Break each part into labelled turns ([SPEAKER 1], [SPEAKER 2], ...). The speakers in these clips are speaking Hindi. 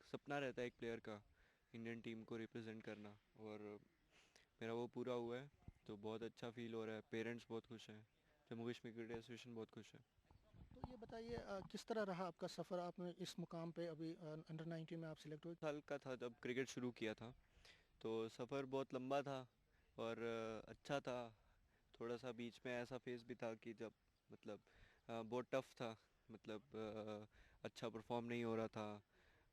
[SPEAKER 1] सपना रहता है एक प्लेयर का इंडियन टीम को रिप्रेजेंट करना, और मेरा वो पूरा हुआ है। तो बहुत अच्छा फील हो रहा है, पेरेंट्स बहुत खुश हैं, जम्मू कश्मीर क्रिकेट एसोसिएशन बहुत खुश है।
[SPEAKER 2] तो ये बताइए किस तरह रहा आपका सफ़र, आपने इस मुकाम पे अभी अंडर 19 में आप सिलेक्ट हुए।
[SPEAKER 1] साल का था जब क्रिकेट शुरू किया था, तो सफ़र बहुत लंबा था और अच्छा था। थोड़ा सा बीच में ऐसा फेज़ भी था कि जब मतलब बहुत टफ था, मतलब अच्छा परफॉर्म नहीं हो रहा था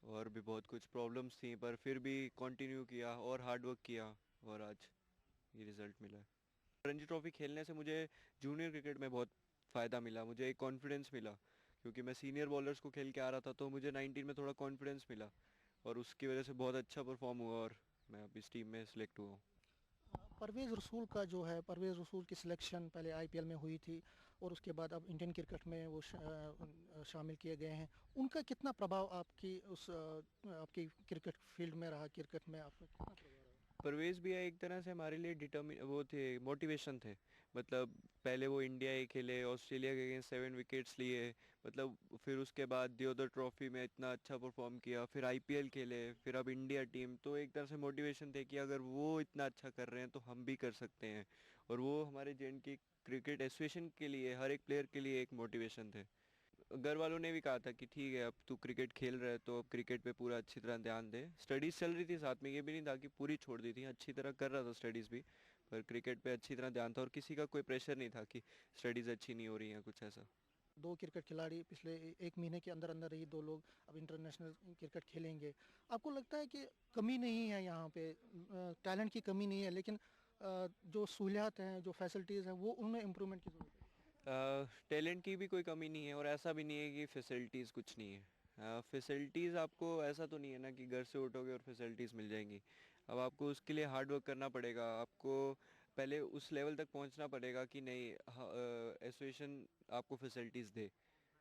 [SPEAKER 1] और भी बहुत कुछ प्रॉब्लम्स थी, पर फिर भी कंटिन्यू किया और हार्ड वर्क किया और आज ये रिज़ल्ट मिला है। रणजी ट्रॉफी खेलने से मुझे जूनियर क्रिकेट में बहुत फ़ायदा मिला, मुझे एक कॉन्फिडेंस मिला, क्योंकि मैं सीनियर बॉलर्स को खेल के आ रहा था, तो मुझे 19 में थोड़ा कॉन्फिडेंस मिला और उसकी वजह से बहुत अच्छा परफॉर्म हुआ और मैं अब इस टीम में सिलेक्ट हुआ हूँ।
[SPEAKER 2] परवेज़ रसूल का जो है, परवेज़ रसूल की सिलेक्शन पहले आईपीएल में हुई थी और उसके बाद अब इंडियन क्रिकेट में वो शामिल किए गए हैं। उनका कितना प्रभाव आपकी आपकी क्रिकेट फील्ड में रहा, क्रिकेट में आपका कितना प्रभाव रहा?
[SPEAKER 1] परवेज़ भैया एक तरह से हमारे लिए वो थे, मोटिवेशन थे। मतलब पहले वो इंडिया ही खेले, ऑस्ट्रेलिया के अगेंस्ट 7 विकेट्स लिए, मतलब फिर उसके बाद दियोदर ट्रॉफी में इतना अच्छा परफॉर्म किया, फिर आईपीएल खेले, फिर अब इंडिया टीम। तो एक तरह से मोटिवेशन थे कि अगर वो इतना अच्छा कर रहे हैं तो हम भी कर सकते हैं, और वो हमारे जे क्रिकेट एसोसिएशन के लिए, हर एक प्लेयर के लिए एक मोटिवेशन थे। घर वालों ने भी कहा था कि ठीक है, अब तू क्रिकेट खेल रहा है तो अब क्रिकेट पे पूरा अच्छी तरह ध्यान दे। स्टडीज़ चल रही थी साथ में, ये भी नहीं था कि पूरी छोड़ दी थी, अच्छी तरह कर रहा था स्टडीज़ भी, पर क्रिकेट पे अच्छी तरह ध्यान था और किसी का कोई प्रेशर नहीं था कि स्टडीज़ अच्छी नहीं हो रही हैं, कुछ ऐसा।
[SPEAKER 2] दो क्रिकेट खिलाड़ी पिछले एक महीने के अंदर अंदर ही दो लोग अब इंटरनेशनल क्रिकेट खेलेंगे। आपको लगता है कि कमी नहीं है यहाँ पे, टैलेंट की कमी नहीं है, लेकिन जो सहूलियात हैं, जो फैसिलिटीज़ हैं, वो उनमें इम्प्रूवमेंट की ज़रूरत है?
[SPEAKER 1] टैलेंट की भी कोई कमी नहीं है और ऐसा भी नहीं है कि फैसिलिटीज़ कुछ नहीं है। फैसिलिटीज़ आपको ऐसा तो नहीं है ना कि घर से उठोगे और फैसिलिटीज़ मिल जाएंगी। अब आपको उसके लिए हार्ड वर्क करना पड़ेगा, आपको पहले उस लेवल तक पहुंचना पड़ेगा कि नहीं एसोसिएशन आपको फैसिलिटीज़ दे।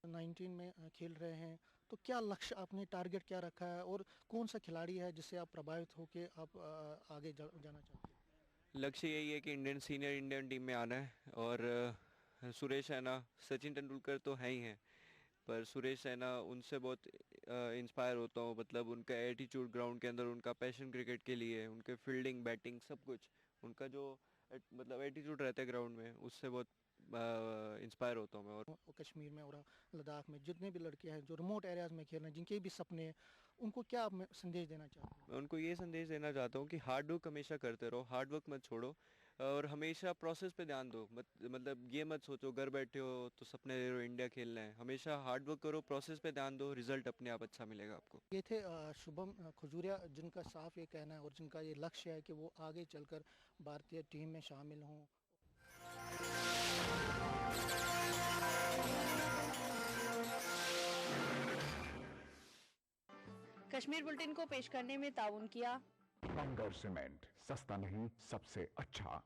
[SPEAKER 2] 19 में खेल रहे हैं, तो क्या लक्ष्य आपने, टारगेट क्या रखा है और कौन सा खिलाड़ी है जिससे आप प्रभावित होकर आप आगे जाना चाहते हैं?
[SPEAKER 1] लक्ष्य यही है कि सीनियर इंडियन टीम में आना है, और सुरेश रैना, सचिन तेंदुलकर तो है ही हैं, पर सुरेश रैना उनसे बहुत इंस्पायर होता हूँ। मतलब उनका एटीट्यूड ग्राउंड के अंदर, उनका पैशन क्रिकेट के लिए, उनके फील्डिंग बैटिंग सब कुछ, उनका जो मतलब एटीट्यूड रहता है ग्राउंड में, उससे बहुत इंस्पायर होता हूँ मैं। और
[SPEAKER 2] और कश्मीर में और लद्दाख में जितने भी लड़के हैं जो रिमोट एरियाज में खेल रहे हैं, जिनके भी सपने हैं, उनको क्या आप संदेश देना चाहते हैं?
[SPEAKER 1] मैं उनको ये संदेश देना चाहता हूँ कि हार्ड वर्क हमेशा करते रहो, हार्ड वर्क मत छोड़ो, और हमेशा प्रोसेस पे ध्यान दो। मतलब ये मत सोचो घर बैठे हो तो सपने ले रहे हो इंडिया खेलना है, हमेशा हार्ड वर्क करो, प्रोसेस पे ध्यान दो, रिजल्ट अपने आप अच्छा मिलेगा आपको।
[SPEAKER 2] ये थे शुभम खजूरिया, जिनका साफ ये कहना है और जिनका ये लक्ष्य है कि वो आगे चलकर भारतीय टीम में शामिल हों।
[SPEAKER 3] कश्मीर बुलेटिन को पेश करने में ताउन किया
[SPEAKER 4] बंगर सीमेंट, सस्ता नहीं सबसे अच्छा।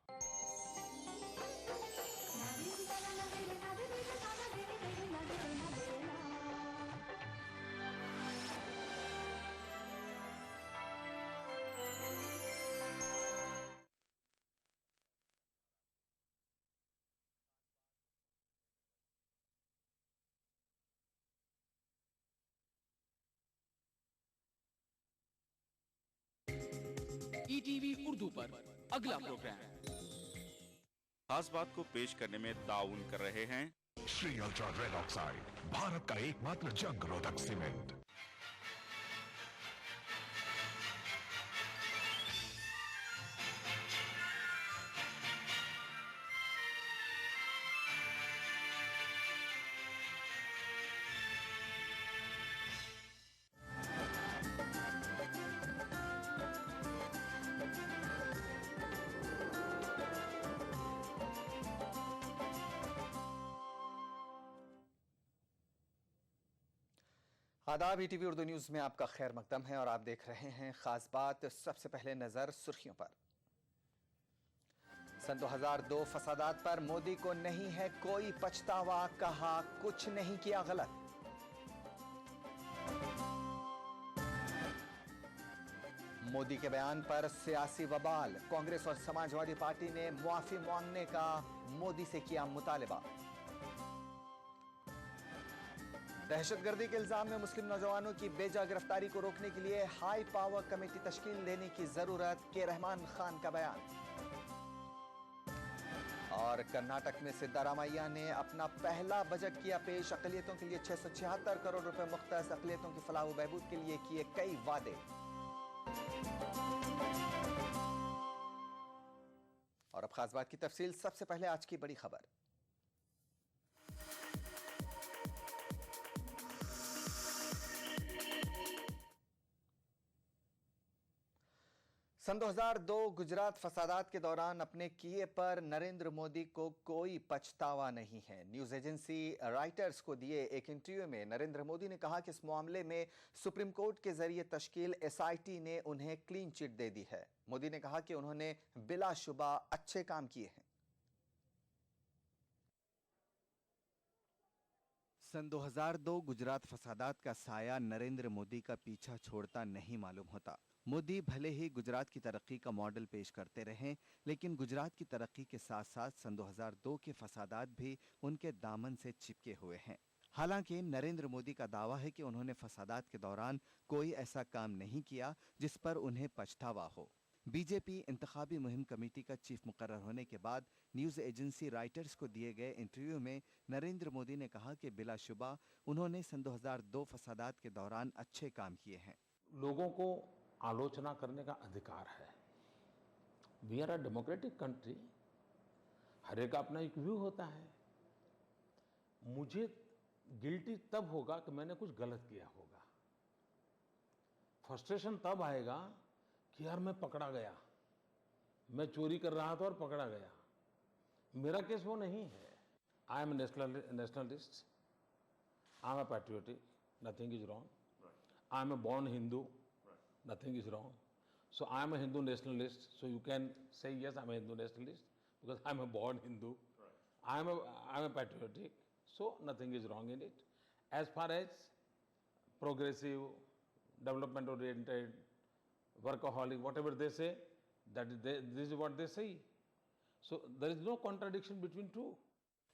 [SPEAKER 5] ईटीवी उर्दू पर अगला प्रोग्राम
[SPEAKER 6] खास बात को पेश करने में ताउन कर रहे हैं
[SPEAKER 4] Shri ultra red oxide, Bharat का एकमात्र जंग रोधक सीमेंट।
[SPEAKER 7] आदाब, ईटीवी उर्दू न्यूज में आपका खैर मकदम है और आप देख रहे हैं खास बात। सबसे पहले नजर सुर्खियों पर। सन 2002 फसादात पर मोदी को नहीं है कोई पछतावा, कहा कुछ नहीं किया गलत। मोदी के बयान पर सियासी बवाल, कांग्रेस और समाजवादी पार्टी ने मुआफी मांगने का मोदी से किया मुतालबा। दहशतगर्दी के इल्जाम में मुस्लिम नौजवानों की बेजा गिरफ्तारी को रोकने के लिए हाई पावर कमेटी तश्कील देने की जरूरत, के रहमान खान का बयान। और कर्नाटक में सिद्धारामैया ने अपना पहला बजट किया पेश, अक़लियतों के लिए 676 करोड़ रुपए मुख्तस, अक़लियतों की फलाह व बहबूद के लिए किए कई वादे। और अब खास बात की तफसील, सबसे पहले आज की बड़ी खबर। सन 2002 गुजरात फसादात के दौरान अपने किए पर नरेंद्र मोदी को कोई पछतावा नहीं है। न्यूज एजेंसी राइटर्स को दिए एक इंटरव्यू में नरेंद्र मोदी ने कहा कि इस मामले में सुप्रीम कोर्ट के जरिए तश्कील एसआईटी ने उन्हें क्लीन चिट दे दी है। मोदी ने कहा कि उन्होंने बिलाशुबा अच्छे काम किए हैं। सन 2002 गुजरात फसादात का साया नरेंद्र मोदी का पीछा छोड़ता नहीं मालूम होता। मोदी भले ही गुजरात की तरक्की का मॉडल पेश करते रहे, लेकिन गुजरात की तरक्की के साथ साथ सन 2002 के फसादात भी उनके दामन से चिपके हुए हैं। हालांकि नरेंद्र मोदी का दावा है कि उन्होंने फसादात के दौरान कोई ऐसा काम नहीं किया जिस पर उन्हें पछतावा हो। बीजेपी इंतखाबी मुहिम कमेटी का चीफ मुकर्रर होने के बाद न्यूज एजेंसी राइटर्स को दिए गए इंटरव्यू में नरेंद्र मोदी ने कहा कि बिलाशुबा उन्होंने सन 2002 फसादात के दौरान अच्छे काम किए हैं।
[SPEAKER 8] लोगों को आलोचना करने का अधिकार है। We are a democratic country, हर एक का अपना एक व्यू होता है। मुझे गिल्टी तब होगा कि मैंने कुछ गलत किया होगा। फ्रस्ट्रेशन तब आएगा कि यार मैं पकड़ा गया, मैं चोरी कर रहा था और पकड़ा गया। मेरा केस वो नहीं है। I am nationalist, I am a patriotic, nothing is wrong. I am a born Hindu, nothing is wrong. So I am a Hindu nationalist. So you can say yes, I am a Hindu nationalist because I am a born Hindu. Right. I am a patriotic. So nothing is wrong in it. As far as progressive, development oriented, workaholic, whatever they say, this is what they say. So there is no contradiction between two.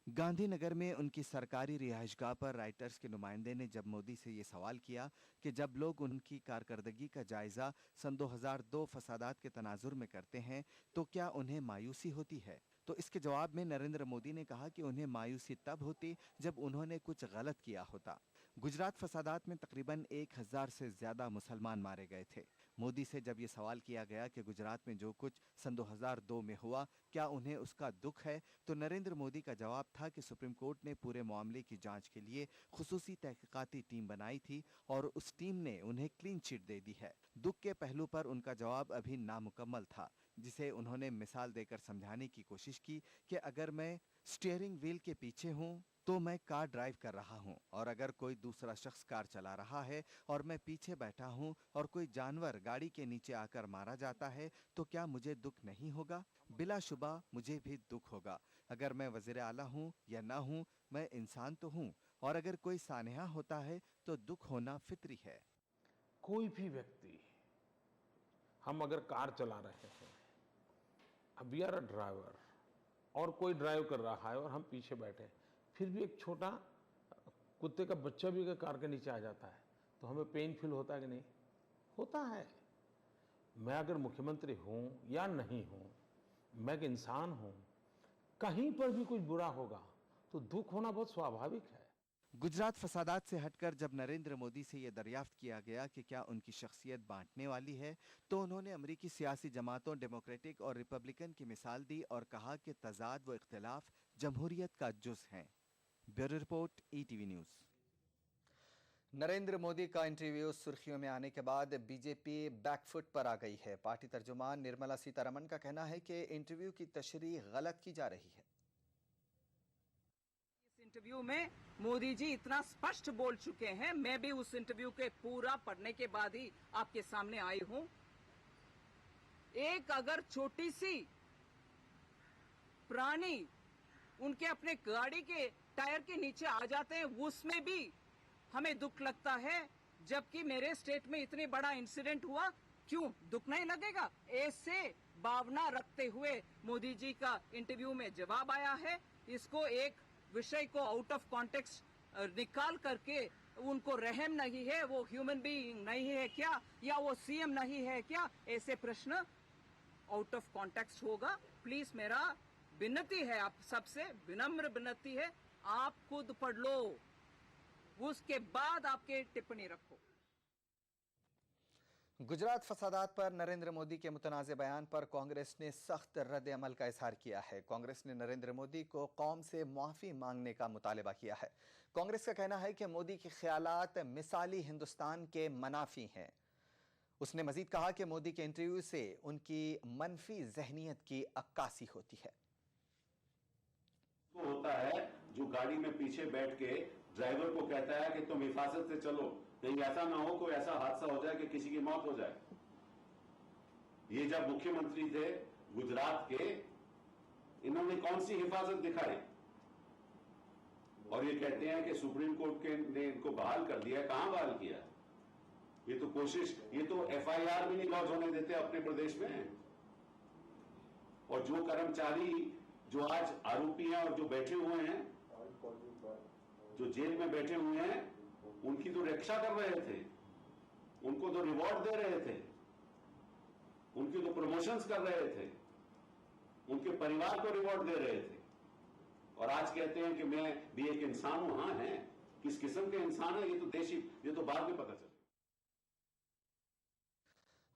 [SPEAKER 7] Gandhinagar में उनकी सरकारी रिहाइशगाह पर राइटर्स के नुमाइंदे ने जब मोदी से ये सवाल किया कि जब लोग उनकी कारकर्दगी का जायजा सन 2002 फसादात के तनाजुर में करते हैं तो क्या उन्हें मायूसी होती है, तो इसके जवाब में नरेंद्र मोदी ने कहा कि उन्हें मायूसी तब होती जब उन्होंने कुछ गलत किया होता। गुजरात फसादात में तकरीबन 1000 से ज्यादा मुसलमान मारे गए थे। मोदी से जब ये सवाल किया गया कि गुजरात में जो कुछ सन 2002 में हुआ क्या उन्हें उसका दुख है, तो नरेंद्र मोदी का जवाब था कि सुप्रीम कोर्ट ने पूरे मामले की जांच के लिए खुसूसी तहकीकाती टीम बनाई थी और उस टीम ने उन्हें क्लीन चिट दे दी है। दुख के पहलू पर उनका जवाब अभी नामुकम्मल था, जिसे उन्होंने मिसाल देकर समझाने की कोशिश की कि अगर मैं स्टीयरिंग व्हील के पीछे हूँ तो मैं कार ड्राइव कर रहा हूँ, और अगर कोई दूसरा शख्स कार चला रहा है और मैं पीछे बैठा हूँ और कोई जानवर गाड़ी के नीचे आकर मारा जाता है तो क्या मुझे दुख नहीं होगा? बिलाशुबा मुझे भी दुख होगा। अगर मैं वज़ीर आला हूँ या ना हूँ, मैं इंसान तो हूँ, और अगर कोई सानेहा होता है तो दुख होना फितरी है।
[SPEAKER 8] कोई भी व्यक्ति, हम अगर कार चला रहे हैं, अब वी आर अ ड्राइवर और कोई ड्राइव कर रहा है और हम पीछे बैठे हैं, फिर भी एक छोटा कुत्ते का बच्चा भी अगर कार के नीचे आ जाता है तो हमें पेन फील होता है कि नहीं? होता है। मैं अगर मुख्यमंत्री हूं या नहीं हूं, मैं एक इंसान हूं, कहीं पर भी कुछ बुरा होगा तो दुख होना बहुत स्वाभाविक है।
[SPEAKER 7] गुजरात फसादात से हटकर जब नरेंद्र मोदी से यह दरियाफ्त किया गया कि क्या उनकी शख्सियत बांटने वाली है, तो उन्होंने अमरीकी सियासी जमातों डेमोक्रेटिक और रिपब्लिकन की मिसाल दी और कहा कि तजाद व इख्तिलाफ जमहूरियत का जुज़ हैं। Bureau report, ETV news. Narendra Modi का इंटरव्यू सुर्खियों में आने के बाद बीजेपी बैकफुट पर आ गई है। पार्टी तर्जुमान निर्मला सीतारमण का कहना है कि इंटरव्यू की तशरीह गलत की जा रही है।
[SPEAKER 9] इस इंटरव्यू में मोदी जी इतना स्पष्ट बोल चुके हैं, मैं भी उस इंटरव्यू के पूरा पढ़ने के बाद ही आपके सामने आई हूं। एक अगर छोटी सी प्राणी उनके अपने गाड़ी के टायर के नीचे आ जाते हैं, उसमें भी हमें दुख लगता है, जबकि मेरे स्टेट में इतने बड़ा इंसिडेंट हुआ, क्यों दुख नहीं लगेगा? ऐसे भावना रखते हुए मोदी जी का इंटरव्यू में जवाब आया है। इसको एक विषय को आउट ऑफ कॉन्टेक्स्ट निकाल करके उनको रहम नहीं है, वो ह्यूमन बीइंग नहीं है क्या, या वो सीएम नहीं है क्या, ऐसे प्रश्न आउट ऑफ कॉन्टेक्स्ट होगा। प्लीज मेरा विनती है, आप सबसे विनम्र विनती है, आप खुद पढ़ लो, उसके बाद आपके टिप्पणी रखो।
[SPEAKER 7] गुजरात फसादात पर नरेंद्र मोदी के मुतनाज़ बयान पर कांग्रेस ने सख्त रद्द अमल का इजहार किया है। कांग्रेस ने नरेंद्र मोदी को कौम से माफ़ी मांगने का मुतालबा किया है। कांग्रेस का कहना है कि मोदी के ख्यालात मिसाली हिंदुस्तान के मनाफी हैं। उसने मजीद कहा कि मोदी के इंटरव्यू से उनकी मनफी जहनीत की अक्कासी होती है।
[SPEAKER 10] वो होता है जो गाड़ी में पीछे बैठ के ड्राइवर को कहता है कि तुम हिफाजत से चलो, कहीं ऐसा ना हो कोई ऐसा हादसा हो जाए कि किसी की मौत हो जाए। ये जब मुख्यमंत्री थे गुजरात के, इन्होंने कौन सी हिफाजत दिखाई? और ये कहते हैं कि सुप्रीम कोर्ट के ने इनको बहाल कर दिया। कहां बहाल किया? ये तो कोशिश, ये तो एफआईआर भी नहीं लॉन्च होने देते अपने प्रदेश में। और जो कर्मचारी जो आज आरोपी हैं और जो बैठे हुए हैं, जो जेल में बैठे हुए हैं, उनकी तो रक्षा कर रहे थे, उनको तो रिवॉर्ड दे रहे थे, उनकी तो प्रमोशंस कर रहे थे, उनके परिवार को रिवॉर्ड दे रहे थे। और आज कहते हैं कि मैं भी एक इंसान हूं। हाँ है, किस किस्म के इंसान है ये तो देशी, ये तो बाद में पता चला।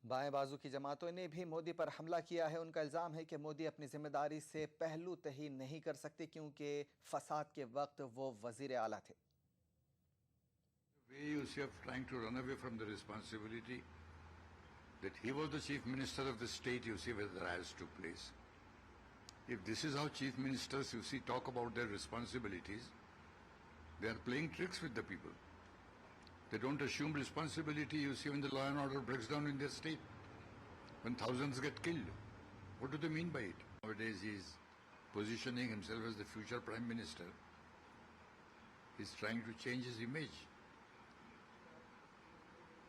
[SPEAKER 7] बाएं बाजू की जमातों ने भी मोदी पर हमला किया है। उनका इल्जाम है कि मोदी अपनी जिम्मेदारी से पहलू तही नहीं कर सकते क्योंकि फसाद के वक्त वो वजीर आला थे।
[SPEAKER 11] Way Yusuf trying to run away from the responsibility that he was the chief minister of the state, you see, where the riots took place. If this is how chief ministers, you see, talk about their responsibilities, they are playing tricks with the people. They don't assume responsibility, you see, when the law and order breaks down in their state, when thousands get killed. What do they mean by it? Nowadays he is positioning himself as the future prime minister. He's trying to change his image.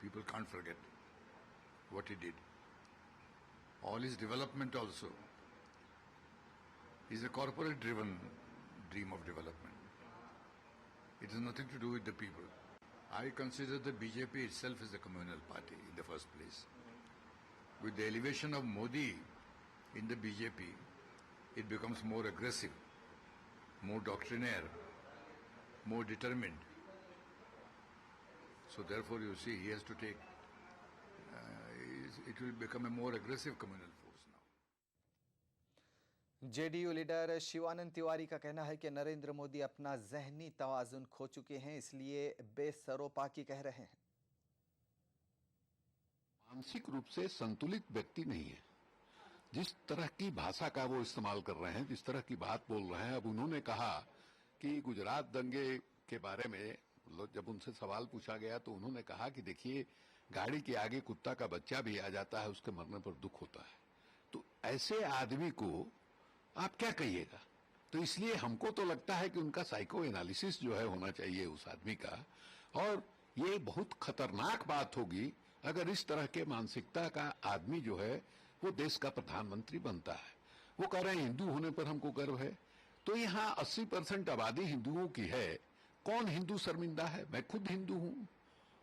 [SPEAKER 11] People can't forget what he did. All his development also is a corporate-driven dream of development. It has nothing to do with the people. I consider the BJP itself as a communal party in the first place. With the elevation of Modi in the BJP, it becomes more aggressive, more doctrinaire, more determined. So therefore you see he has to take, it will become a more aggressive communal force now.
[SPEAKER 7] JDU leader Shivanand Tiwari का कहना है कि नरेंद्र मोदी अपना जहनी तवाजुन खो चुके हैं, इसलिए बेसरोपाकी कह रहे हैं।
[SPEAKER 12] मानसिक रूप से संतुलित व्यक्ति नहीं है। जिस तरह की भाषा का वो इस्तेमाल कर रहे हैं, जिस तरह की बात बोल रहे हैं। अब उन्होंने कहा कि गुजरात दंगे के बारे में जब उनसे सवाल पूछा गया तो उन्होंने कहा कि देखिए, गाड़ी के आगे कुत्ता का बच्चा भी आ जाता है, उसके मरने पर दुख होता है। तो ऐसे आदमी को आप क्या कहिएगा? तो इसलिए हमको तो लगता है कि उनका साइको एनालिसिस जो है होना चाहिए उस आदमी का। और ये बहुत खतरनाक बात होगी अगर इस तरह के मानसिकता का आदमी जो है वो देश का प्रधानमंत्री बनता है। वो कह रहे हैं हिंदू होने पर हमको गर्व है। तो यहाँ 80% आबादी हिंदुओं की है। कौन हिंदू शर्मिंदा है? मैं खुद हिंदू हूं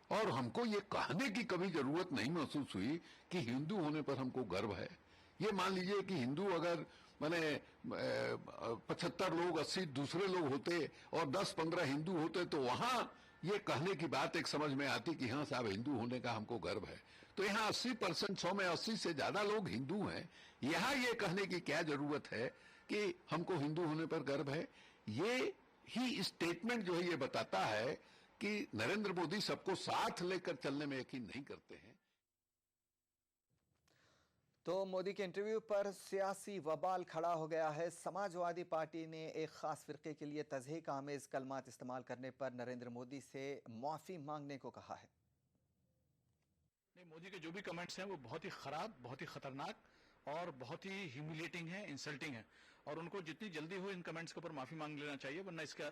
[SPEAKER 12] और हमको ये कहने की कभी जरूरत नहीं महसूस हुई कि हिंदू होने पर हमको गर्व है। ये मान लीजिए कि हिंदू अगर माने 75 लोग 80 दूसरे लोग होते और 10-15 हिंदू होते तो वहां ये कहने की बात एक समझ में आती कि हाँ साहब हिंदू होने का हमको गर्व है। तो यहाँ 80%, 100 में 80 से ज्यादा लोग हिंदू हैं। यहाँ ये कहने की क्या जरूरत है कि हमको हिंदू होने पर गर्व है? ये ही स्टेटमेंट जो है ये बताता है कि नरेंद्र मोदी सबको साथ लेकर चलने में यकीन नहीं करते हैं।
[SPEAKER 7] तो मोदी के इंटरव्यू पर सियासी वबाल खड़ा हो गया है। समाजवादी पार्टी ने एक खास फिरके के लिए तज़हीक आमेज कलमात इस्तेमाल करने पर नरेंद्र मोदी से माफी मांगने को कहा है।
[SPEAKER 13] नहीं, मोदी के जो भी कमेंट्स हैं वो बहुत ही खराब, बहुत ही खतरनाक और बहुत ही ह्यूमिलेटिंग है, इंसल्टिंग है। और उनको जितनी जल्दी हो इन कमेंट्स के ऊपर माफी मांग लेना चाहिए, वरना इसके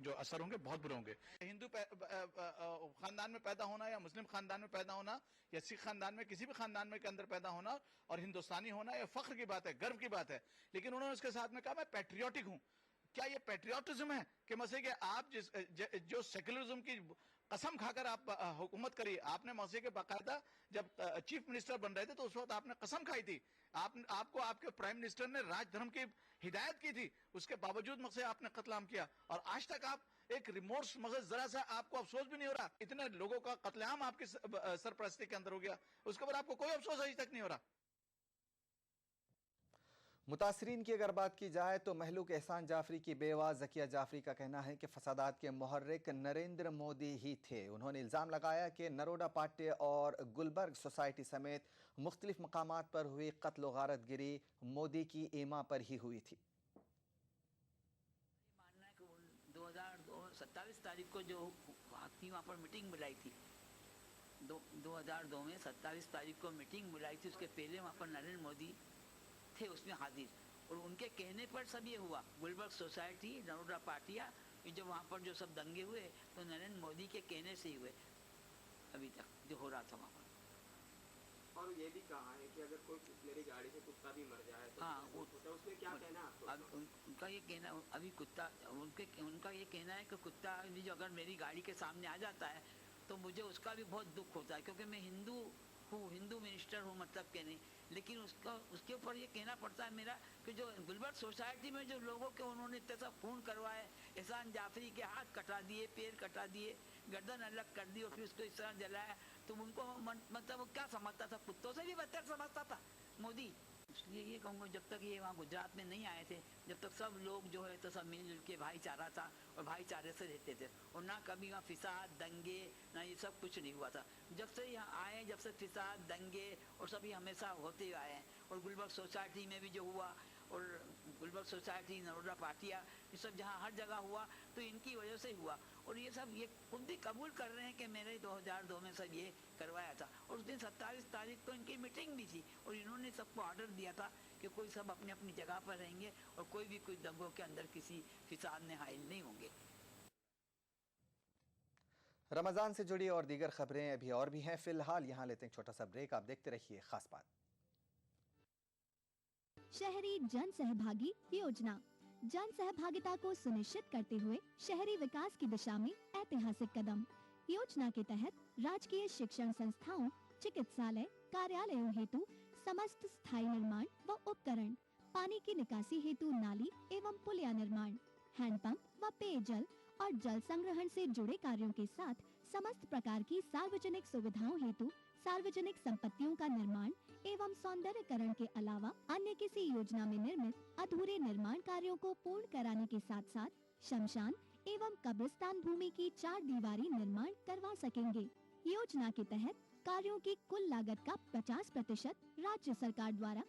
[SPEAKER 13] जो असर होंगे बहुत बुरे होंगे। हिंदू खानदान में पैदा होना या मुस्लिम खानदान में पैदा होना या सिख खानदान में, किसी भी खानदान में के अंदर पैदा होना और हिंदुस्तानी होना, यह फख्र की बात है, गर्व की बात है। लेकिन उन्होंने उसके साथ में कहा मैं पैट्रियोटिक हूं। क्या ये पेट्रियोटिज्म है कि मसीह के आप जो सेक्युलरिज्म की कसम खाकर आप हुकूमत करी? आपने मसीह के बाकायदा जब चीफ मिनिस्टर बन रहे थे तो उस वक्त आपने कसम खाई थी, आपको आपके प्राइम मिनिस्टर ने राजधर्म की हिदायत की थी, उसके बावजूद मसीह आपने कत्लेआम किया और आज तक आप एक रिमोर्स मगर जरा सा आपको अफसोस भी नहीं हो रहा? इतने लोगों का कत्लेआम आपकी सरपरस्ती के अंदर हो गया, उसके बाद आपको कोई अफसोस अभी तक नहीं हो रहा?
[SPEAKER 7] मुतासरीन की अगर बात की जाए तो महलूक एहसान जाफरी की बेवा ज़किया जाफरी का कहना है कि फसादात के मुहर्रिक नरेंद्र मोदी ही थे। उन्होंने इल्ज़ाम लगाया कि नरोडा पाट्टे और गुलबर्ग सोसाइटी समेत मुख्तलिफ मकामात पर हुई कत्ल व गारत गिरी मोदी की ईमा पर ही हुई थी।
[SPEAKER 14] 27 तारीख को जो थी वहाँ पर मीटिंग बुलाई थी, 2002 में 27 तारीख को मीटिंग बुलाई थी, उसके पहले वहाँ पर नरेंद्र मोदी थे उसमें हाजिर, और उनके कहने पर सब ये हुआ। गुलबर्ग सोसाइटी, नरोडा पाटिया, जो वहाँ पर जो सब दंगे हुए तो नरेंद्र मोदी के कहने से ही हुए अभी तक जो हो रहा था वहाँ पर।
[SPEAKER 15] और ये भी कहा है कि अगर कोई मेरी गाड़ी से कुत्ता भी मर जाए तो
[SPEAKER 14] हाँ, वो
[SPEAKER 15] उसमें क्या कहना है आपको?
[SPEAKER 14] अब उनका ये कहना अभी कुत्ता उनका ये कहना है कि कुत्ता भी जो अगर मेरी गाड़ी के सामने आ जाता है तो मुझे उसका भी बहुत दुख होता है, क्योंकि मैं हिंदू हूँ, हिंदू मिनिस्टर हूँ, मतलब के नहीं, लेकिन उसके ऊपर ये कहना पड़ता है मेरा कि जो गुलबर्ग सोसाइटी में जो लोगों के उन्होंने इतने सब खून करवाए, एहसान जाफरी के हाथ कटा दिए, पैर कटा दिए, गर्दन अलग कर दी और फिर उसको इस तरह जलाया, तो उनको मतलब वो क्या समझता था? कुत्तों से भी बदतर समझता था मोदी। इसलिए ये कहूँगा जब तक ये वहाँ गुजरात में नहीं आए थे, जब तक सब लोग जो है तो सब मिलजुल के भाईचारा था और भाईचारे से रहते थे, और ना कभी वहाँ फिसाद, दंगे, ना ये सब कुछ नहीं हुआ था। जब से यहाँ आए, जब से फिसाद, दंगे और सब ये हमेशा होते हुए आए हैं। और गुलबर्ग सोसाइटी में भी जो हुआ, और गुलबर्ग सोसाइटी, नरोडा पाटिया, ये सब जहाँ हर जगह हुआ तो इनकी वजह से हुआ। और ये सब ये खुद भी कबूल कर रहे हैं कि मैंने 2002 में सब ये करवाया था। और उस दिन 27 तारीख को इनकी मीटिंग भी थी और इन्होंने सबको ऑर्डर दिया था कि कोई सब अपनी अपनी जगह पर रहेंगे और कोई भी कोई दंगों के अंदर किसी फिसाद में हाइल नहीं होंगे।
[SPEAKER 7] रमजान से जुड़ी और दीगर खबरें अभी और भी हैं, फिलहाल यहाँ लेते हैं छोटा सा ब्रेक। आप देखते रहिए खास बात।
[SPEAKER 16] शहरी जन सहभागी योजना जन सहभागिता को सुनिश्चित करते हुए शहरी विकास की दिशा में ऐतिहासिक कदम। योजना के तहत राजकीय शिक्षण संस्थाओं, चिकित्सालय, कार्यालयों हेतु समस्त स्थायी निर्माण व उपकरण, पानी की निकासी हेतु नाली एवं पुलिया निर्माण, हैंडपंप व पेयजल और जल संग्रहण से जुड़े कार्यों के साथ समस्त प्रकार की सार्वजनिक सुविधाओं हेतु सार्वजनिक संपत्तियों का निर्माण एवं सौंदर्यकरण के अलावा अन्य किसी योजना में निर्मित अधूरे निर्माण कार्यों को पूर्ण कराने के साथ साथ शमशान एवं कब्रिस्तान भूमि की 4 दीवारी निर्माण करवा सकेंगे। योजना के तहत कार्यों की कुल लागत का 50% राज्य सरकार द्वारा,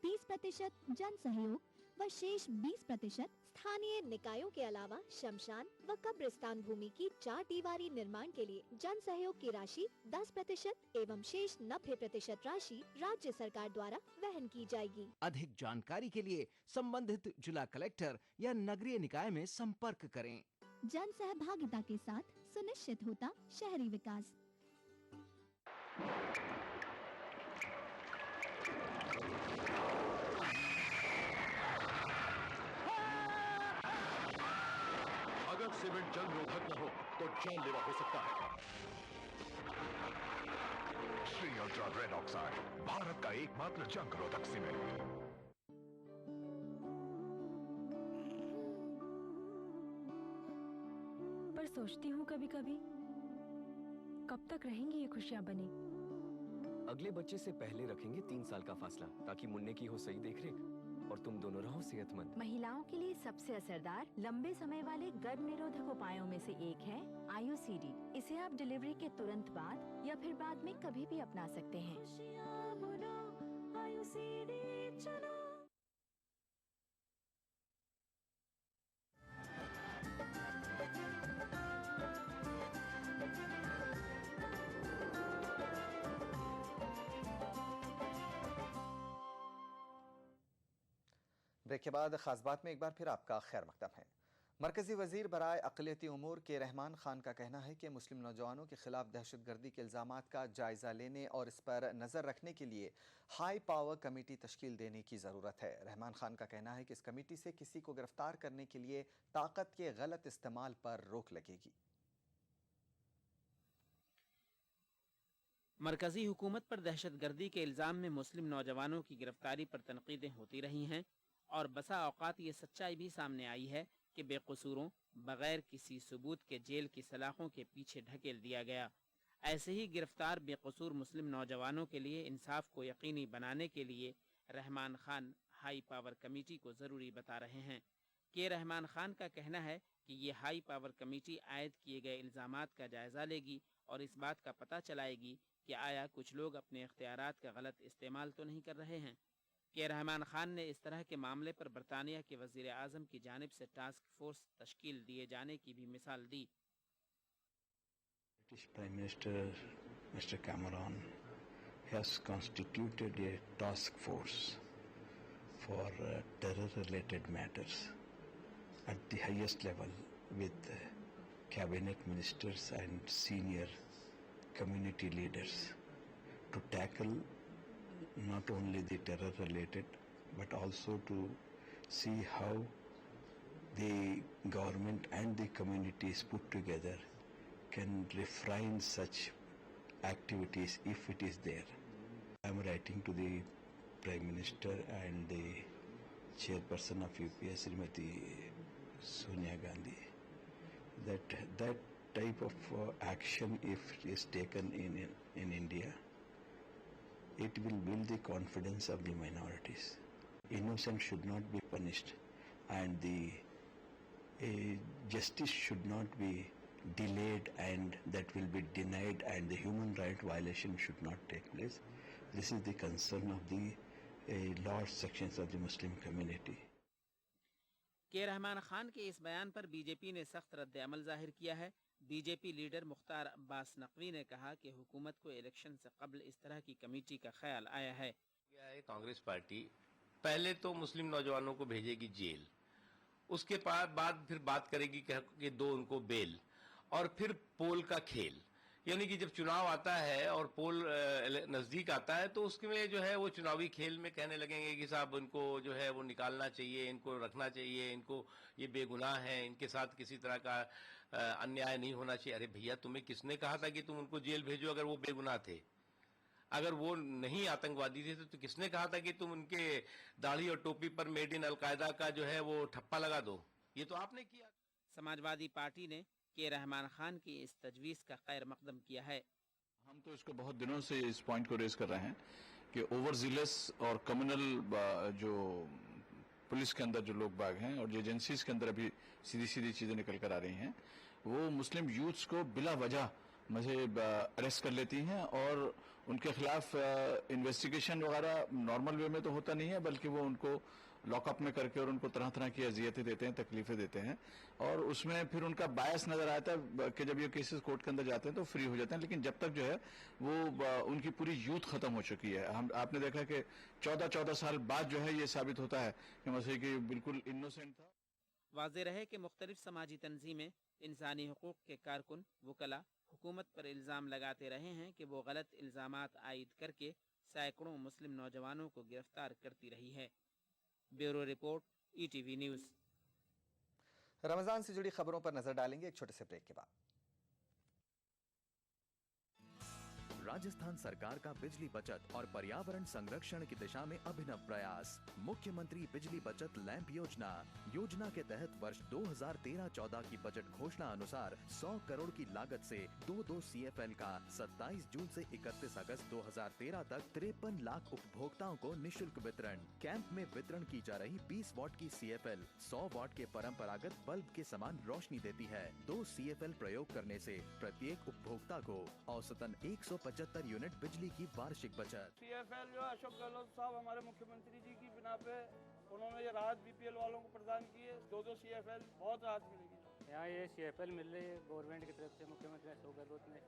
[SPEAKER 16] 30% जन सहयोग व शेष 20% स्थानीय निकायों के अलावा शमशान व कब्रिस्तान भूमि की 4 दीवारी निर्माण के लिए जन सहयोग की राशि 10% एवं शेष 90% राशि राज्य सरकार द्वारा वहन की जाएगी।
[SPEAKER 17] अधिक जानकारी के लिए संबंधित जिला कलेक्टर या नगरीय निकाय में संपर्क करें।
[SPEAKER 16] जन सहभागिता के साथ सुनिश्चित होता शहरी विकास।
[SPEAKER 4] अगर सीमेंट जंग रोधक न हो तो जानलेवा हो सकता है। Shri ultra red oxide, Bharat का एकमात्र जंग रोधक सीमेंट।
[SPEAKER 18] पर सोचती हूँ कभी कभी, कब तक रहेंगी ये खुशियाँ बनी?
[SPEAKER 19] अगले बच्चे से पहले रखेंगे 3 साल का फासला, ताकि मुन्ने की हो सही देखरेख और तुम दोनों रहो सेहतमंद।
[SPEAKER 18] महिलाओं के लिए सबसे असरदार लंबे समय वाले गर्भ निरोधक उपायों में से एक है आयुसीडी। इसे आप डिलीवरी के तुरंत बाद या फिर बाद में कभी भी अपना सकते हैं।
[SPEAKER 7] ब्रेक के बाद खास बात में एक बार फिर आपका खैर मकदम है।
[SPEAKER 20] मरकजी वजीर बराए अक़लियती उमूर के रहमान खान का कहना है कि मुस्लिम नौजवानों के खिलाफ दहशतगर्दी के इल्ज़ामात का जायज़ा लेने और इस पर नज़र रखने के लिए हाई पावर कमेटी तश्कील देने की ज़रूरत है। रहमान खान का कहना है कि इस कमेटी से किसी को गिरफ्तार करने के लिए ताकत के गलत इस्तेमाल पर रोक लगेगी।
[SPEAKER 21] मरकजी हुकूमत पर दहशतगर्दी के इल्ज़ाम में मुस्लिम नौजवानों की गिरफ्तारी पर तनकीदें होती रही हैं और बसा औक़ात ये सच्चाई भी सामने आई है कि बेकसूरों बगैर किसी सबूत के जेल की सलाखों के पीछे ढकेल दिया गया। ऐसे ही गिरफ्तार बेकसूर मुस्लिम नौजवानों के लिए इंसाफ को यकीनी बनाने के लिए Rahman Khan high power committee को ज़रूरी बता रहे हैं। के रहमान खान का कहना है कि ये हाई पावर कमेटी आयद किए गए इल्ज़ामात का जायज़ा लेगी और इस बात का पता चलाएगी कि आया कुछ लोग अपने इख्तियारात का गलत इस्तेमाल तो नहीं कर रहे हैं। के रहमान खान ने इस तरह के मामले पर बरतानिया के वज़ीर आज़म की जानिब से टास्क फोर्स तश्कील दिए जाने की भी मिसाल दी।
[SPEAKER 22] British Prime Minister Mr. Cameron has constituted a task force for terror-related matters at the highest level with cabinet ministers and senior community leaders to tackle not only the terror related but also to see how the government and the communities put together can refrain such activities if it is there. I am writing to the Prime Minister and the Chairperson of UPA Srimati Sonia Gandhi that type of action, if it is taken in India, it will build the confidence of the minorities. Innocent should not be punished, and the justice should not be delayed, and that will be denied, and the human right violation should not take place. This is the concern of the large sections of the Muslim community.
[SPEAKER 21] के रहमान खान के इस बयान पर बीजेपी ने सख्त रद्द अमल जाहिर किया है। बीजेपी लीडर मुख्तार अब्बास नकवी ने कहा कि हुकूमत को इलेक्शन से कबल इस तरह की कमेटी का ख्याल आया है।
[SPEAKER 23] कांग्रेस पार्टी पहले तो मुस्लिम नौजवानों को भेजेगी जेल, उसके बाद फिर बात करेगी कि दो उनको बेल, और फिर पोल का खेल। यानी कि जब चुनाव आता है और पोल नजदीक आता है तो उसमें जो है वो चुनावी खेल में कहने लगेंगे कि साहब इनको जो है वो निकालना चाहिए, इनको रखना चाहिए, इनको ये बेगुनाह है, इनके साथ किसी तरह का अन्याय नहीं होना चाहिए। अरे भैया, तुम्हें किसने कहा था कि तुम उनको जेल भेजो अगर वो बेगुनाह थे? अगर वो नहीं आतंकवादी थे तो किसने कहा था कि तुम उनके दाढ़ी और टोपी पर मेड इन अलकायदा का जो है वो ठप्पा लगा दो? ये तो आपने किया।
[SPEAKER 21] समाजवादी पार्टी ने के रहमान खान की इस तजवीज़ का खैर मकदम किया है।
[SPEAKER 13] हम तो इसको बहुत दिनों से इस पॉइंट को रेज कर रहे हैं कि ओवर जिलस और कम्युनल जो पुलिस के अंदर जो लोग बाग हैं और जो एजेंसीज के अंदर अभी सीधी सीधी चीजें निकल कर आ रही हैं, वो मुस्लिम यूथ्स को बिला वजह अरेस्ट कर लेती हैं और उनके खिलाफ इन्वेस्टिगेशन वगैरह नॉर्मल वे में तो होता नहीं है, बल्कि वो उनको लॉकअप में करके और उनको तरह तरह की अजियतें देते हैं, तकलीफें देते हैं, और उसमें फिर उनका बायस नजर आता है कि जब ये केसेस कोर्ट के अंदर जाते हैं तो फ्री हो जाते हैं। लेकिन जब तक जो है वो उनकी पूरी यूथ खत्म हो चुकी है। आपने देखा कि 14 साल बाद जो है ये साबित होता है कि मसीह की बिल्कुल इनोसेंट था।
[SPEAKER 21] वाज़ेह रहे कि मुख्तलिफ समाजी तंजीमें, इंसानी हुकूक के कारकुन, वकला हुकूमत पर इल्ज़ाम लगाते रहे हैं कि वो गलत इल्ज़ामात आयद करके सैकड़ों मुस्लिम नौजवानों को गिरफ्तार करती रही है। Bureau report, ETV news.
[SPEAKER 20] Ramzan से जुड़ी खबरों पर नजर डालेंगे एक छोटे से ब्रेक के बाद।
[SPEAKER 24] राजस्थान सरकार का बिजली बचत और पर्यावरण संरक्षण की दिशा में अभिनव प्रयास, मुख्यमंत्री बिजली बचत लैंप योजना के तहत वर्ष 2013-14 की बजट घोषणा अनुसार 100 करोड़ की लागत से 2 CFL का 27 जून से 31 अगस्त 2013 तक 53 लाख उपभोक्ताओं को निशुल्क वितरण। कैंप में वितरण की जा रही 20 वॉट की CFL 100 वॉट के परंपरागत बल्ब के समान रोशनी देती है। 2 CFL प्रयोग करने से प्रत्येक उपभोक्ता को औसतन 175 यूनिट बिजली की वार्षिक बचत।
[SPEAKER 25] CFL जो अशोक गहलोत साहब हमारे मुख्यमंत्री जी की बिना पे उन्होंने ये राहत BPL वालों को प्रदान की है। 2 CFL बहुत राहत मिलेगी।
[SPEAKER 26] यहाँ ये CFL मिल रही है गवर्नमेंट की तरफ से, मुख्यमंत्री अशोक गहलोत ने।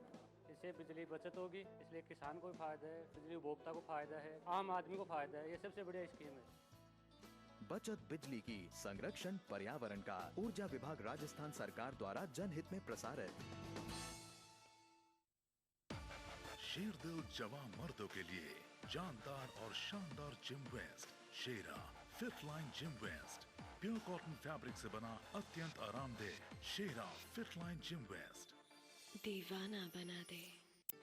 [SPEAKER 26] इससे बिजली बचत होगी, इसलिए किसान को भी फायदा है, बिजली उपभोक्ता को फायदा है, आम आदमी को फायदा है। ये सबसे बढ़िया स्कीम है।
[SPEAKER 24] बचत बिजली की, संरक्षण पर्यावरण का। ऊर्जा विभाग राजस्थान सरकार द्वारा जनहित में प्रसारित।
[SPEAKER 4] शेरदिल जवां मर्दों के लिए जानदार और शानदार gym vest, Shera fit line gym vest, pure cotton fabric से बना अत्यंत आरामदेह Shera fit line gym vest
[SPEAKER 1] दीवाना बना दे।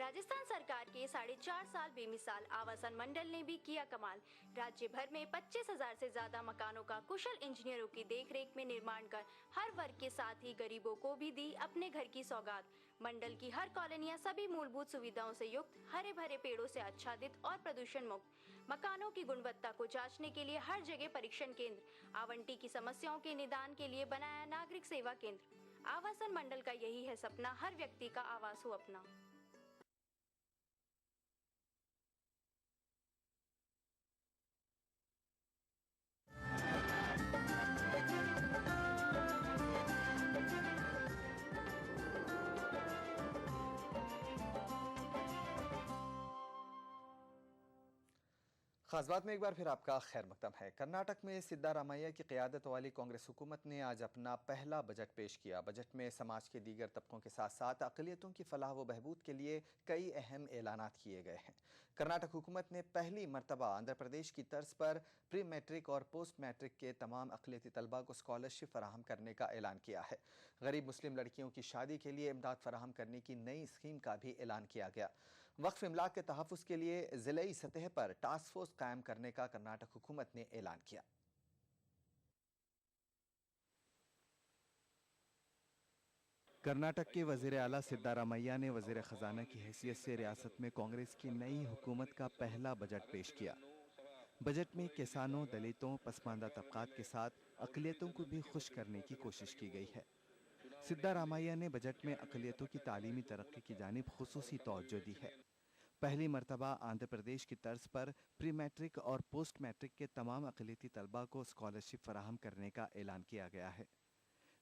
[SPEAKER 1] राजस्थान सरकार के 4.5 साल बेमिसाल आवासन मंडल ने भी किया कमाल। राज्य भर में 25,000 से ज्यादा मकानों का कुशल इंजीनियरों की देखरेख में निर्माण कर हर वर्ग के साथ ही गरीबों को भी दी अपने घर की सौगात। मंडल की हर कॉलोनियां सभी मूलभूत सुविधाओं से युक्त, हरे भरे पेड़ों से आच्छादित और प्रदूषण मुक्त। मकानों की गुणवत्ता को जांचने के लिए हर जगह परीक्षण केंद्र, आवंटी की समस्याओं के निदान के लिए बनाया नागरिक सेवा केंद्र। आवासन मंडल का यही है सपना, हर व्यक्ति का आवास हो अपना।
[SPEAKER 20] खास बात में एक बार फिर आपका खैर मकदम है। कर्नाटक में सिद्धारामैया की क़यादत वाली कांग्रेस हुकूमत ने आज अपना पहला बजट पेश किया। बजट में समाज के दीगर तबकों के साथ साथ अक़लियतों की फलाह व बहबूद के लिए कई अहम ऐलानात किए गए हैं। कर्नाटक हुकूमत ने पहली मरतबा आंध्र प्रदेश की तर्ज पर प्री मैट्रिक और पोस्ट मैट्रिक के तमाम अक़लियती तलबा को स्कॉलरशिप फराहम करने का ऐलान किया है। गरीब मुस्लिम लड़कियों की शादी के लिए इमदाद फराहम करने की नई स्कीम का भी ऐलान किया गया। वक्फ इमलाक के तहफ़्फ़ुज़ के लिए ज़िलाई सतह पर टास्क फोर्स कायम करने का कर्नाटक हुकूमत ने ऐलान किया।
[SPEAKER 7] कर्नाटक के वज़ीर आला सिद्धारामैया ने वज़ीर ख़जाना की हैसियत से रियासत में कांग्रेस की नई हुकूमत का पहला बजट पेश किया। बजट में किसानों, दलितों, पसमानदा तबकात के साथ अक़लियतों को भी खुश करने की कोशिश की गई है। सिद्धारामैया ने बजट में अक़लियतों की तालीमी तरक्की की जानिब खुसूसी तवज्जो दी है। पहली मरतबा आंध्र प्रदेश की तर्ज पर प्री मैट्रिक और पोस्ट मैट्रिक के तमाम अक़लियती तलबा को स्कॉलरशिप फराहम करने का ऐलान किया गया है।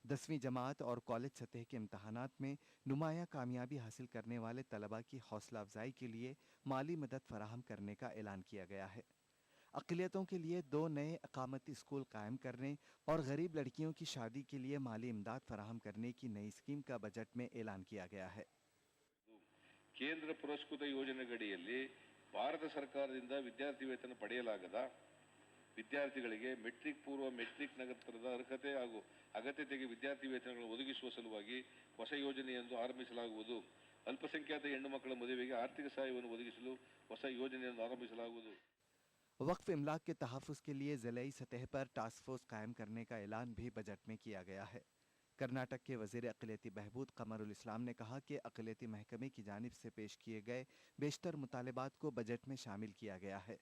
[SPEAKER 7] 10वीं जमात और कॉलेज सतह के इम्तहानात में नुमाया कामयाबी हासिल करने वाले तलबा की हौसला अफजाई के लिए माली मदद फराहम करने का ऐलान किया गया है। अक़लियतों के लिए 2 नए अकामती स्कूल कायम करने और गरीब लड़कियों की शादी के लिए माली इमदाद फराहम करने की नई स्कीम का बजट में ऐलान किया गया है।
[SPEAKER 2] ಕೇಂದ್ರ ಪುರಸ್ಕೃತ ಯೋಜನೆಗಡಿಯಲ್ಲಿ ಭಾರತ ಸರ್ಕಾರದಿಂದ ವಿದ್ಯಾರ್ಥಿ ವೇತನ ಪಡೆಯಲಾಗದ ವಿದ್ಯಾರ್ಥಿಗಳಿಗೆ ಮೆಟ್ರಿಕ್ ಪೂರ್ವ ಮೆಟ್ರಿಕ್ ನಗರದ ಅರ್ಹತೆ ಹಾಗೂ ಅಗತ್ಯತೆಗೆ ವಿದ್ಯಾರ್ಥಿ ವೇತನಗಳನ್ನು ಒದಗಿಸುವ ಸಲುವಾಗಿ ಹೊಸ ಯೋಜನೆಯೊಂದು ಆರಂಭಿಸಲಾಗುವುದು. ಅಲ್ಪಸಂಖ್ಯಾತ ಹೆಣ್ಣು ಮಕ್ಕಳ ಮದುವೆಗೆ ಆರ್ಥಿಕ ಸಹಾಯವನ್ನು ಒದಗಿಸಲು ಹೊಸ ಯೋಜನೆಯನ್ನು ಆರಂಭಿಸಲಾಗುವುದು.
[SPEAKER 7] वक्फ इमलाक के तहफ़्फ़ुज़ के लिए ज़िलाई सतह पर टास्क फोर्स कायम करने का ऐलान भी बजट में किया गया है। कर्नाटक के वज़ीर अक़लियती बहबूद क़मरुल इस्लाम ने कहा कि अक़लियती महकमे की जानिब से पेश किए गए बेशतर मुतालिबात को बजट में शामिल किया गया है।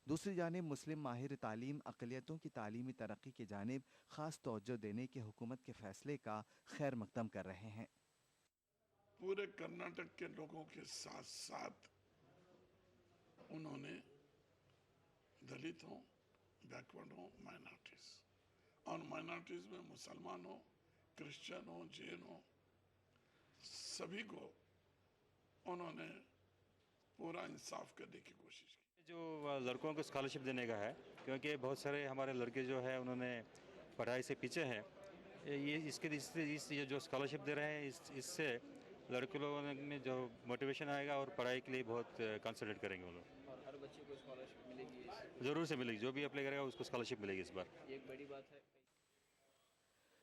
[SPEAKER 7] दूसरी जानिब मुस्लिम माहिर तालीम अक़लियतों की तालीमी तरक्की की जानिब ख़ास तवज्जो देने के हुकूमत के फ़ैसले का खैर मकदम कर रहे हैं।
[SPEAKER 3] पूरे कर्नाटक के लोगों के साथ साथ उन्होंने दलितों, बैकवर्ड हो, माइनॉरिटीज़ और माइनॉरिटीज़ में मुसलमान हो, क्रिश्चियन हो, जैन हो, सभी को उन्होंने पूरा इंसाफ करने की कोशिश की।
[SPEAKER 5] जो लड़कों को स्कॉलरशिप देने का है, क्योंकि बहुत सारे हमारे लड़के जो है उन्होंने पढ़ाई से पीछे हैं। ये जो स्कॉलरशिप दे रहे हैं इससे लड़के लोगों में जो मोटिवेशन आएगा और पढ़ाई के लिए बहुत कंसंट्रेट करेंगे वो लोग।
[SPEAKER 21] और हर बच्चे को स्कॉलरशिप मिलेगी?
[SPEAKER 5] ज़रूर से मिलेगी, जो भी अप्लाई करेगा उसको स्कॉलरशिप मिलेगी इस बार।
[SPEAKER 21] ये एक बड़ी बात है।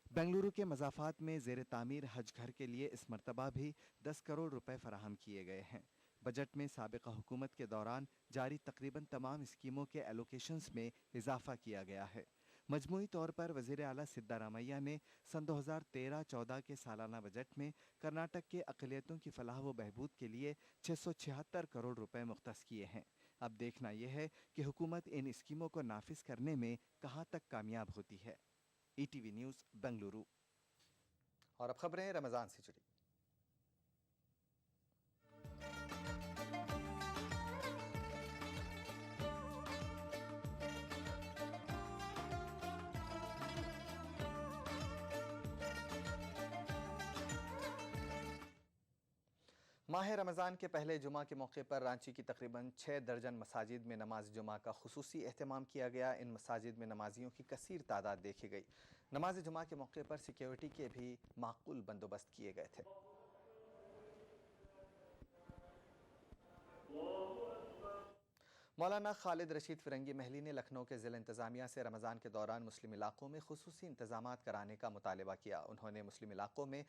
[SPEAKER 7] बेंगलुरु के मज़ाफ़ात में ज़ेर तामीर हज घर के लिए इस मरतबा भी 10 करोड़ रुपए फराहम किए गए हैं। बजट में साबिक़ा हुकूमत के दौरान जारी तकरीबन तमाम स्कीमों के एलोकेशंस में इजाफा किया गया है। मजमूई तौर पर वज़ीर आला सिद्धारामैया ने सन 2013-14 के सालाना बजट में कर्नाटक के अक़लियतों की फलाह व बहबूद के लिए 676 करोड़ रुपए मुख्तस किए हैं। अब देखना यह है कि हुकूमत इन स्कीमों को नाफिज करने में कहाँ तक कामयाब होती है। ETV news Bengaluru.
[SPEAKER 20] और अब खबरें रमज़ान से जुड़ी। माह रमज़ान के पहले जुमा के मौके पर रांची की तकरीबन 6 दर्जन मसाजिद में नमाज जुमा का खुसूसी एहतमाम किया गया। इन मसाजिद में नमाजियों की कसीर तादाद देखी गई। नमाज जुमा के मौके पर सिक्योरिटी के भी माकूल बंदोबस्त किए गए थे। मौलाना खालिद रशीद फिरंगी महली ने लखनऊ के ज़िला इंतज़ामिया से रमज़ान के दौरान मुस्लिम इलाकों में खुसूसी इंतजामात कराने का मुतालबा किया। उन्होंने मुस्लिम इलाकों में